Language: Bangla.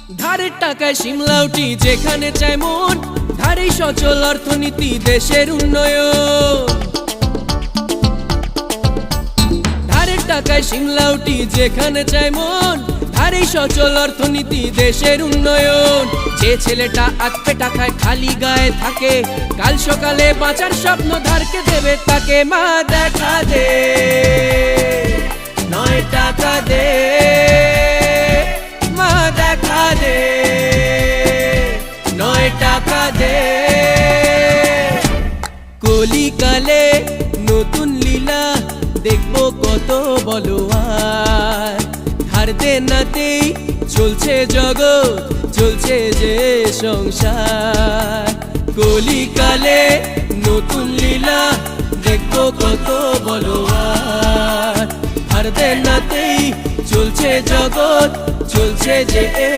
ধারের টাকায় সিমলাউটি যেখানে চায় মন, ধারেই সচল অর্থনীতি দেশের উন্নয়ন। ধারের টাকায় সিমলাউটি যেখানে চায় মন, ধারেই সচল অর্থনীতি দেশের উন্নয়ন। যে ছেলেটা আটপে টাকায় খালি গায়ে থাকে, কাল সকালে বাঁচার স্বপ্ন ধারকে দেবে তাকে। মা দেখা দে, 9 টাকা দে, মা দেখা দে, 9 টাকা দে। কলিকালে নতুন লীলা দেখবো কত বলো আর, ধার দেনাতেই চলছে জগৎ, চলছে যে সংসার। কলিকালে নতুন লীলা দেখবো কত বলো আর, ধার দেনাতেই চলছে জগৎ, চলছে যে